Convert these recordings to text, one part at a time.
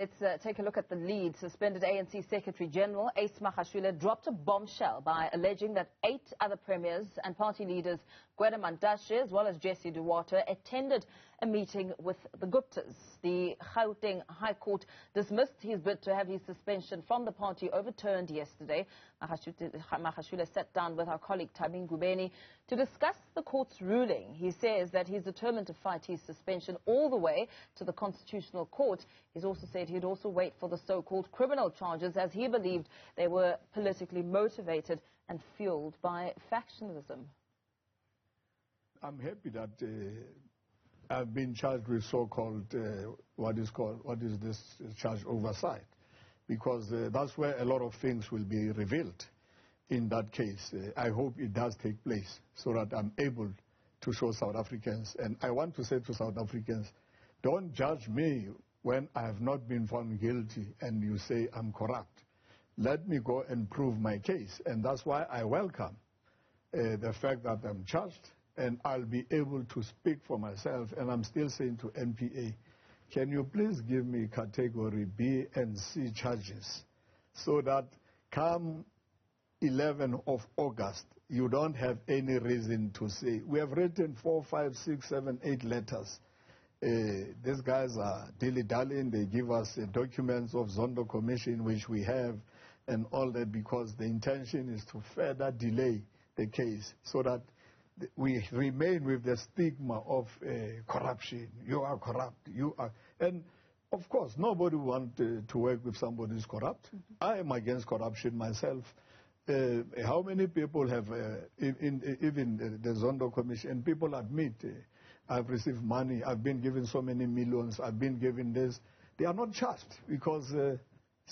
Let's take a look at the lead. Suspended ANC Secretary General Mahashule dropped a bombshell by alleging that 8 other premiers and party leaders, Gwede, Mantashe, as well as Duarte, attended a meeting with the Guptas. The Gauteng High Court dismissed his bid to have his suspension from the party overturned yesterday. Mahashule sat down with our colleague Gwede to discuss the court's ruling. He says that he's determined to fight his suspension all the way to the Constitutional Court. He's also said he'd also wait for the so-called criminal charges, as he believed they were politically motivated and fueled by factionalism. I'm happy that I've been charged with so-called, what is this charge, oversight, because that's where a lot of things will be revealed in that case. I hope it does take place so that I'm able to show South Africans. And I want to say to South Africans, don't judge me when I have not been found guilty and you say I'm corrupt. Let me go and prove my case. And that's why I welcome the fact that I'm charged and I'll be able to speak for myself. And I'm still saying to NPA, can you please give me category B and C charges so that come 11th of August, you don't have any reason to say. We have written 4, 5, 6, 7, 8 letters. These guys are dilly-dallying. They give us documents of Zondo Commission, which we have, and all that, because the intention is to further delay the case so that we remain with the stigma of corruption. You are corrupt. You are. And, of course, nobody wants to work with somebody who's corrupt. I am against corruption myself. How many people have, even the Zondo Commission, and people admit, I've received money, I've been given so many millions, I've been given this. They are not charged because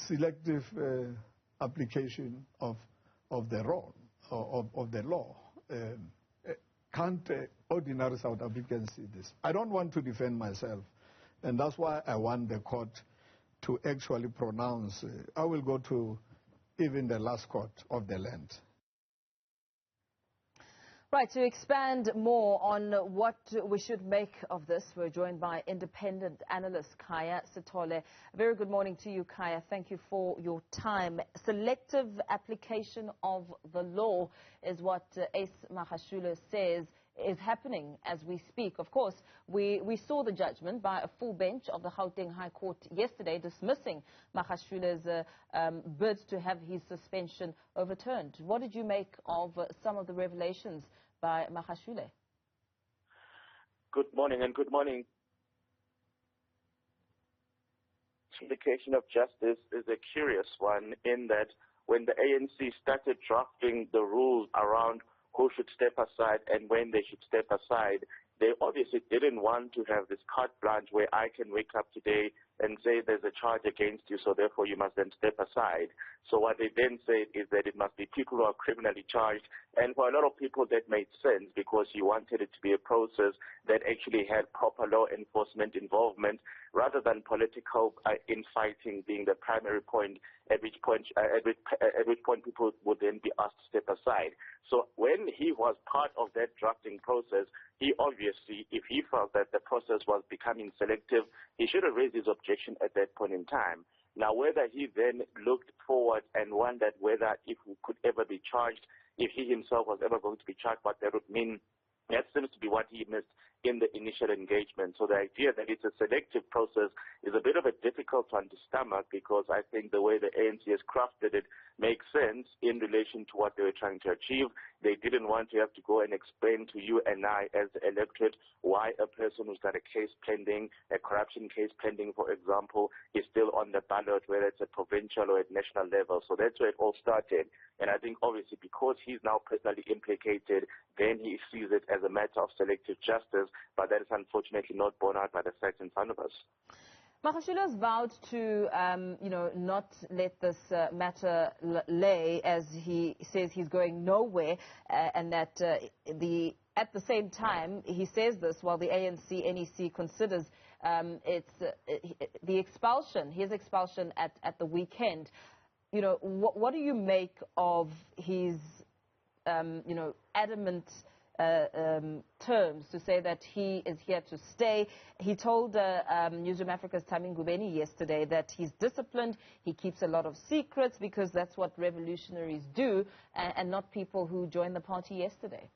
selective application of the law. Can't ordinary South Africans see this? I don't want to defend myself, and that's why I want the court to actually pronounce. I will go to even the last court of the land. Right, to expand more on what we should make of this, we're joined by Independent Analyst Khaya Sithole. Very good morning to you, Khaya. Thank you for your time. Selective application of the law is what Mahashule says is happening as we speak. Of course, we saw the judgment by a full bench of the Gauteng High Court yesterday dismissing Mahashule's bid to have his suspension overturned. What did you make of some of the revelations by Mahashule? Good morning, and good morning. Indication of justice is a curious one in that when the ANC started drafting the rules around who should step aside and when they should step aside, they obviously didn't want to have this carte blanche where I can wake up today and say there's a charge against you, so therefore you must then step aside. So what they then said is that it must be people who are criminally charged, and for a lot of people that made sense because you wanted it to be a process that actually had proper law enforcement involvement rather than political infighting being the primary point, at which point people would then be asked to step aside. So when he was part of that drafting process, he obviously, if he felt that the process was becoming selective, he should have raised his objection at that point in time. Now, whether he then looked forward and wondered whether if he could ever be charged, if he himself was ever going to be charged, what that would mean, that seems to be what he missed in the initial engagement. So the idea that it's a selective process is a bit of a difficult one to stomach, because I think the way the ANC has crafted it makes sense in relation to what they were trying to achieve. They didn't want to have to go and explain to you and I as the electorate why a person who's got a case pending, a corruption case pending, for example, is still on the ballot, whether it's at provincial or at national level. So that's where it all started. And I think obviously because he's now personally implicated, then he sees it as a matter of selective justice, but that is unfortunately not borne out by the facts in front of us. Mahashule has vowed to, not let this matter lay, as he says he's going nowhere, and that at the same time, he says this while the ANC NEC considers his expulsion at the weekend. You know, what do you make of his, adamant terms to say that he is here to stay. He told Newzroom Africa's Gwede yesterday that he's disciplined, he keeps a lot of secrets because that's what revolutionaries do, and not people who joined the party yesterday.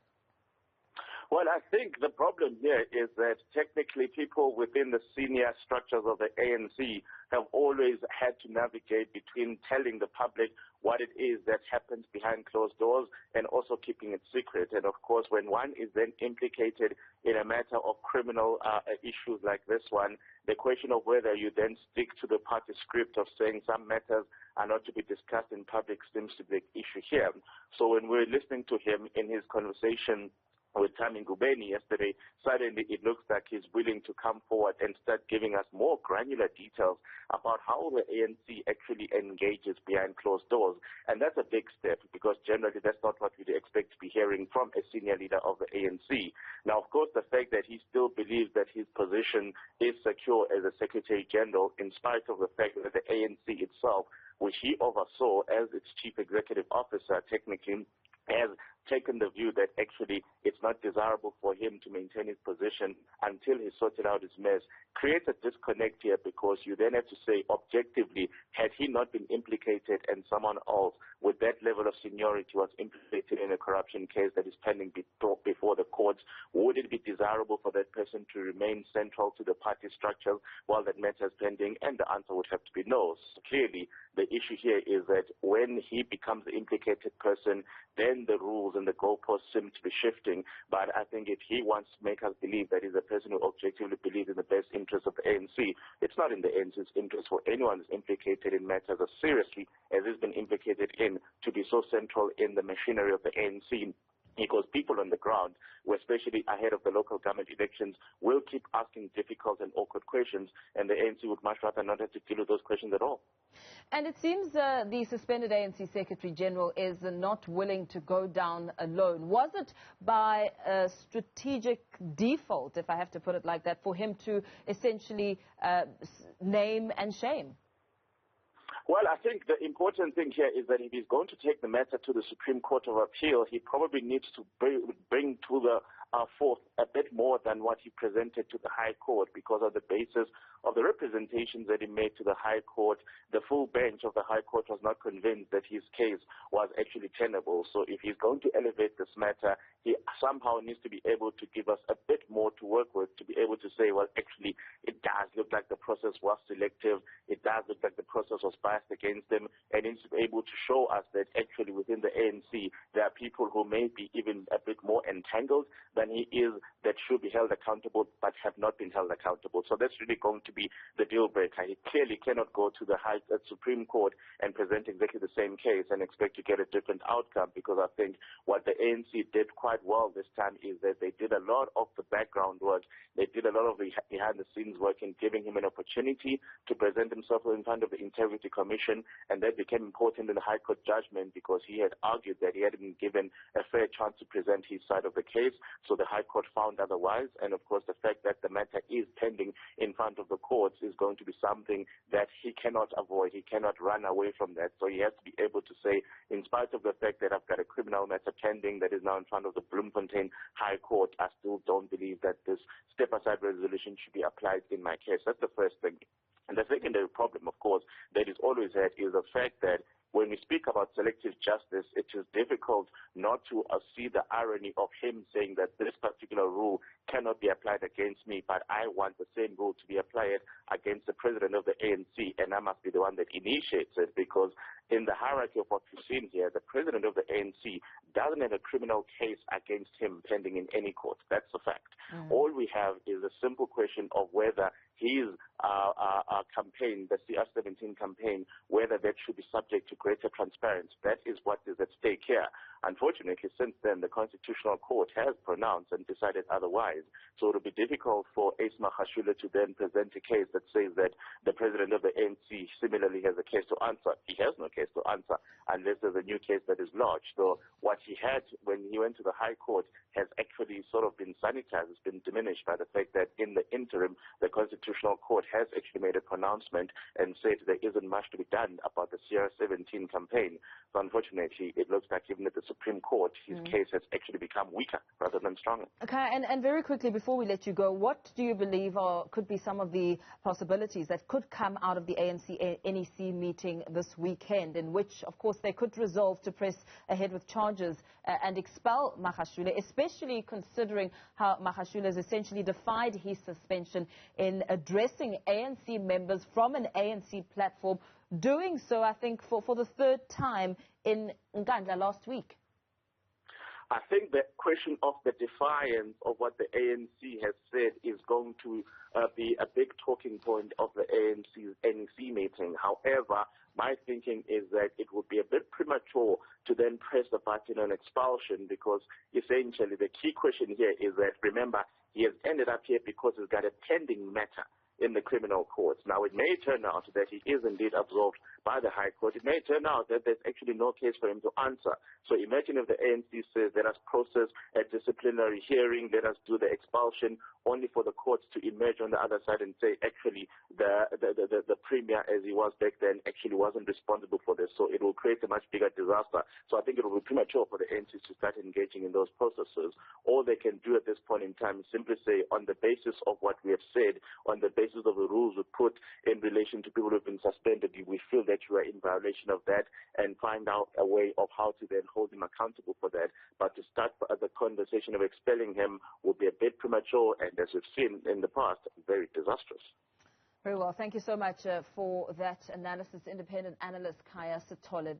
Well, I think the problem here is that technically people within the senior structures of the ANC have always had to navigate between telling the public what it is that happens behind closed doors and also keeping it secret. And of course, when one is then implicated in a matter of criminal issues like this one, the question of whether you then stick to the party script of saying some matters are not to be discussed in public seems to be the issue here. So when we're listening to him in his conversation with Gwede yesterday, suddenly it looks like he's willing to come forward and start giving us more granular details about how the ANC actually engages behind closed doors. And that's a big step because generally that's not what we'd expect to be hearing from a senior leader of the ANC. Now, of course, the fact that he still believes that his position is secure as a Secretary General, in spite of the fact that the ANC itself, which he oversaw as its Chief Executive Officer, technically has taken the view that actually it's not desirable for him to maintain his position until he's sorted out his mess, creates a disconnect here because you then have to say objectively, had he not been implicated and someone else with that level of seniority was implicated in a corruption case that is pending before the courts, would it be desirable for that person to remain central to the party structure while that matter is pending? And the answer would have to be no. So clearly, the issue here is that when he becomes the implicated person, then the rules and the goalposts seem to be shifting. But I think if he wants to make us believe that he's a person who objectively believes in the best interest of the ANC, it's not in the ANC's interest for anyone who's implicated in matters as seriously as he's been implicated in to be so central in the machinery of the ANC. Because people on the ground, especially ahead of the local government elections, will keep asking difficult and awkward questions, and the ANC would much rather not have to deal with those questions at all. And it seems the suspended ANC Secretary General is not willing to go down alone. Was it by a strategic default, if I have to put it like that, for him to essentially name and shame? Well, I think the important thing here is that if he's going to take the matter to the Supreme Court of Appeal, he probably needs to bring to the forth a bit more than what he presented to the High Court, because on the basis of the representations that he made to the High Court, the full bench of the High Court was not convinced that his case was actually tenable. So if he's going to elevate this matter, he somehow needs to be able to give us a bit more to work with, to be able to say, well, actually, it does look like the process was selective, it does look like the process was biased against them, and needs to be able to show us that actually within the ANC, there are people who may be even a bit more entangled than he is, that should be held accountable but have not been held accountable. So that's really going to be the deal breaker. He clearly cannot go to the Supreme Court and present exactly the same case and expect to get a different outcome, because I think what the ANC did quite well this time is that they did a lot of the background work, they did a lot of the behind-the-scenes work in giving him an opportunity to present himself in front of the Integrity Commission, and that became important in the High Court judgment because he had argued that he hadn't been given a fair chance to present his side of the case. So the High Court found otherwise, and of course the fact that the matter is pending in front of the courts is going to be something that he cannot avoid. He cannot run away from that. So he has to be able to say, in spite of the fact that I've got a criminal matter pending that is now in front of the Bloemfontein High Court, I still don't believe that this step-aside resolution should be applied in my case. That's the first thing. And the secondary problem, of course, that is always had is the fact that when we speak about selective justice, it is difficult not to see the irony of him saying that this particular rule cannot be applied against me, but I want the same rule to be applied against the president of the ANC, and I must be the one that initiates it, because in the hierarchy of what we've seen here, the president of the ANC doesn't have a criminal case against him pending in any court. That's a fact. All we have is a simple question of whether his campaign, the CR17 campaign, whether that should be subject to greater transparency. That is what is at stake here. Unfortunately, since then, the Constitutional Court has pronounced and decided otherwise. So it will be difficult for Mahashule to then present a case that says that the president of the ANC similarly has a case to answer. He has no case to answer unless there's a new case that is lodged. So what he had when he went to the High Court has actually sort of been sanitized, has been diminished by the fact that in the interim, the Constitutional Court has actually made a pronouncement and said there isn't much to be done about the CR17 2019 campaign. So unfortunately, it looks like even at the Supreme Court, his case has actually become weaker rather than stronger. Okay, and very quickly, before we let you go, what do you believe could be some of the possibilities that could come out of the ANC-NEC meeting this weekend, in which, of course, they could resolve to press ahead with charges and expel Mahashule, especially considering how Mahashule has essentially defied his suspension in addressing ANC members from an ANC platform, doing so, I think, for the third time in Nkandla last week? I think the question of the defiance of what the ANC has said is going to be a big talking point of the ANC's NEC meeting. However, my thinking is that it would be a bit premature to then press the button on expulsion, because essentially the key question here is that, remember, he has ended up here because he's got a pending matter in the criminal courts. Now, it may turn out that he is indeed absolved by the High Court. It may turn out that there's actually no case for him to answer. So imagine if the ANC says, let us process a disciplinary hearing, let us do the expulsion, only for the courts to emerge on the other side and say, actually, the premier, as he was back then, actually wasn't responsible for this. So it will create a much bigger disaster. So I think it will be premature for the ANC to start engaging in those processes. All they can do at this point in time is simply say, on the basis of what we have said, on the basis of the rules we put in relation to people who have been suspended, we feel that you are in violation of that, and find out a way of how to then hold him accountable for that. But to start the conversation of expelling him would be a bit premature, and as we've seen in the past, very disastrous. Very well. Thank you so much for that analysis. Independent Analyst Khaya Sithole.